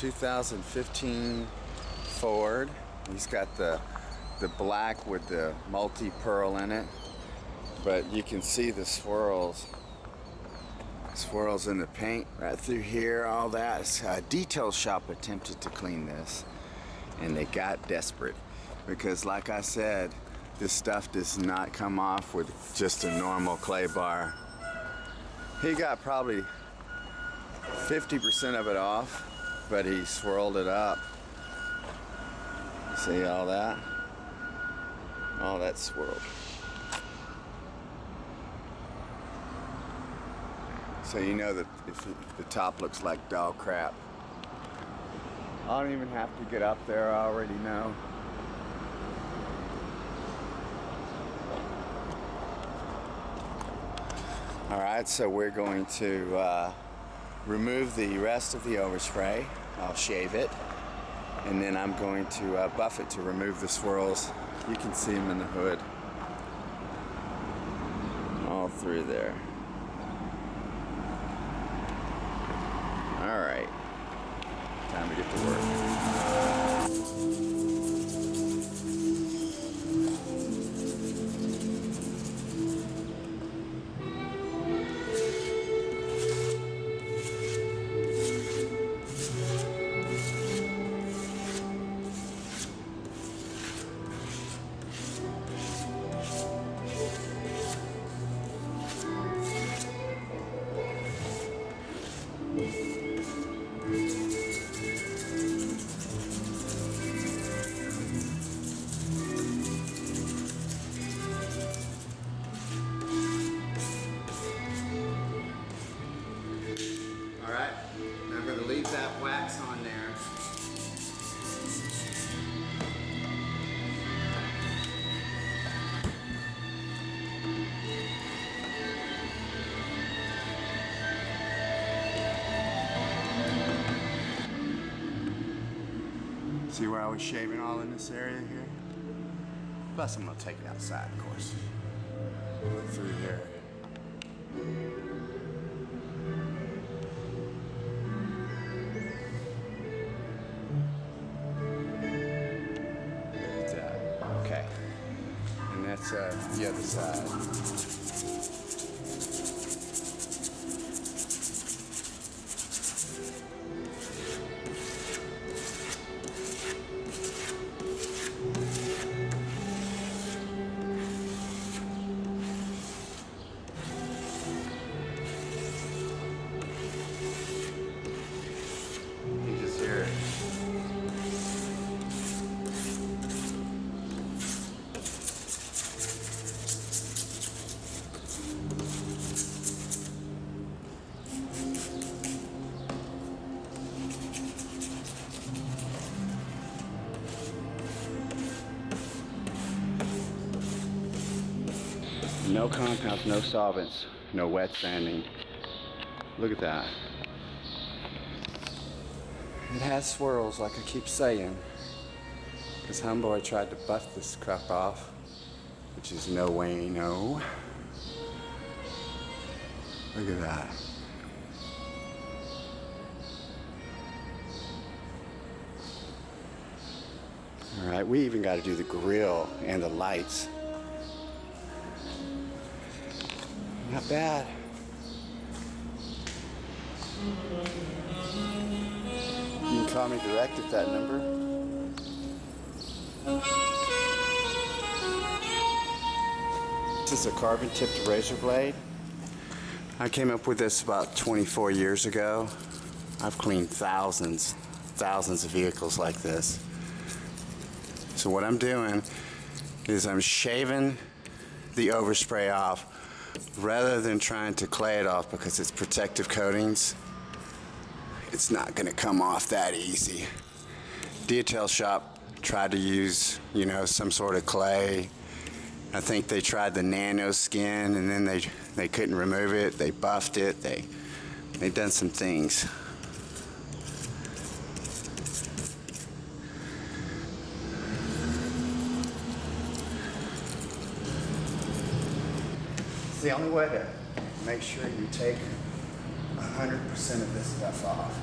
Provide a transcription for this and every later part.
2015 Ford. He's got the black with the multi-pearl in it, but you can see the swirls in the paint right through here, all that. A detail shop attempted to clean this and they got desperate because, like I said, this stuff does not come off with just a normal clay bar. He got probably 50% of it off, but he swirled it up. See all that? All that swirled. So you know that if the top looks like dog crap. I don't even have to get up there, I already know. Alright, so we're going to remove the rest of the overspray. I'll shave it, and then I'm going to buff it to remove the swirls. You can see them in the hood, all through there. Alright, time to get to work. Alright, now I'm going to leave that wax on there. See where I was shaving all in this area here? Plus I'm going to take it outside, of course. Look through here. Okay, and that's the other side. You just hear it. No compounds, no solvents, no wet sanding. Look at that. It has swirls, like I keep saying, because homeboy tried to buff this crap off, which is no way, no. Look at that. All right, we even got to do the grill and the lights. Not bad. You can call me direct at that number. This is a carbon tipped razor blade. I came up with this about 24 years ago. I've cleaned thousands of vehicles like this. So what I'm doing is I'm shaving the overspray off rather than trying to clay it off, because it's protective coatings. It's not going to come off that easy. Detail shop tried to use, you know, some sort of clay. I think they tried the nano skin, and then they couldn't remove it. They buffed it. They done some things. It's the only way to make sure you take 100% of this stuff off.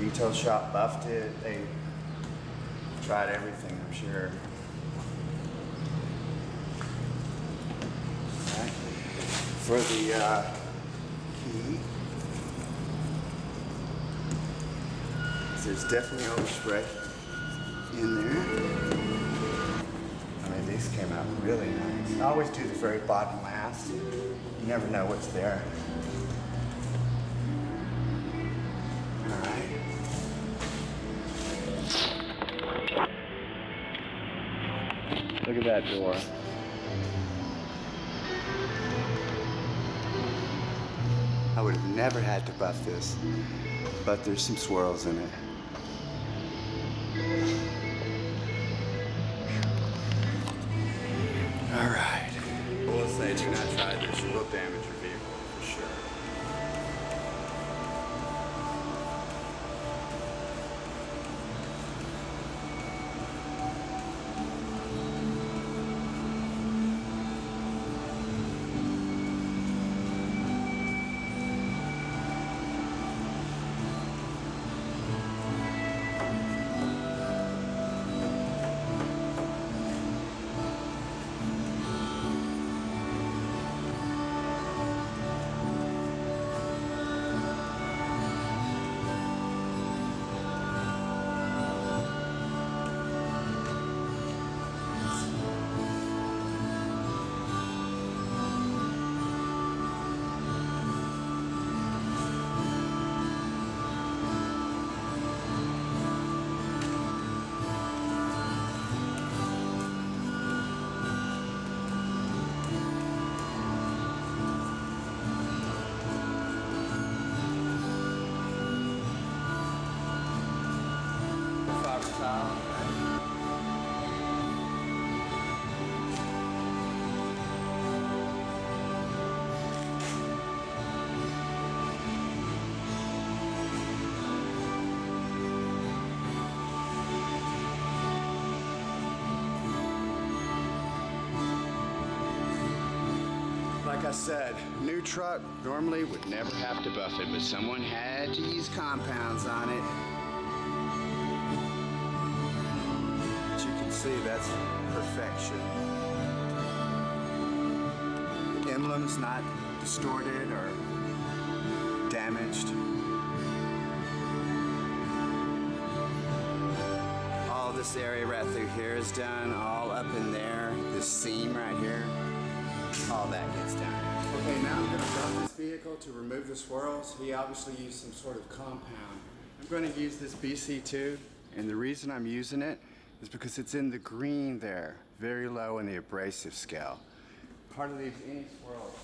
detail shop buffed it. They tried everything, I'm sure. Okay. For the key, there's definitely overspray in there. I mean, these came out really nice. I always do the very bottom last. You never know what's there. All right. Look at that door. I would have never had to buff this, but there's some swirls in it. All right. I will say, do not try this. You will damage your vehicle for sure. Like I said, new truck normally would never have to buff it, but someone had to use compounds on it. As you can see, that's perfection. The emblem's not distorted or damaged. All this area right through here is done, all up in there, this seam right here. All that gets down. Okay, now I'm going to buff this vehicle to remove the swirls. He obviously used some sort of compound. I'm going to use this BC2, and the reason I'm using it is because it's in the green there, very low in the abrasive scale. Hardly leaves any swirls.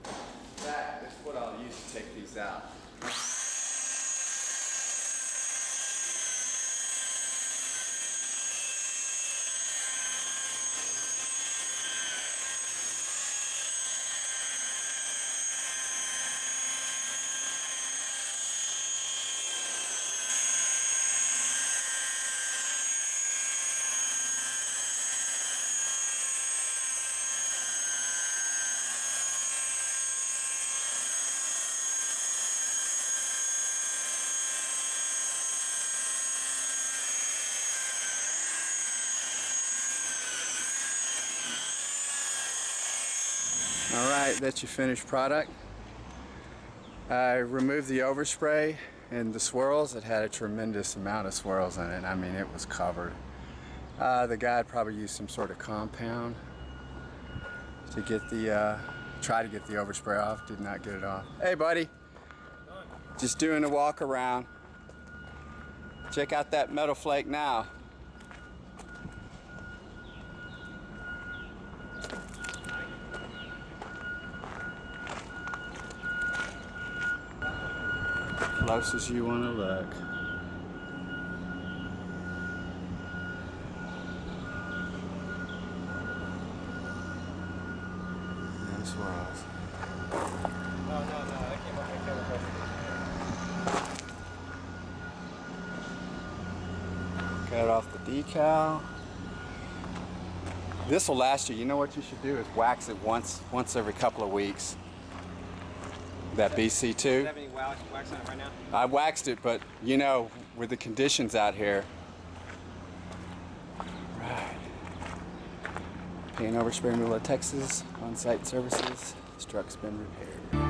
In fact, that's what I'll use to take these out. Alright, that's your finished product. I removed the overspray and the swirls. It had a tremendous amount of swirls in it. I mean, it was covered. The guy had probably used some sort of compound to get the, try to get the overspray off. Did not get it off. Hey buddy, just doing a walk around. Check out that metal flake now. Close as you want to look. No swirls. No, that came off my camera. Cut off the decal. This will last you. You know what you should do is wax it once every couple of weeks. That Do you BC2. have any wax on it right now? I waxed it, but you know, with the conditions out here. Right. Paying Overspray Removal of Texas, on-site services. This truck's been repaired.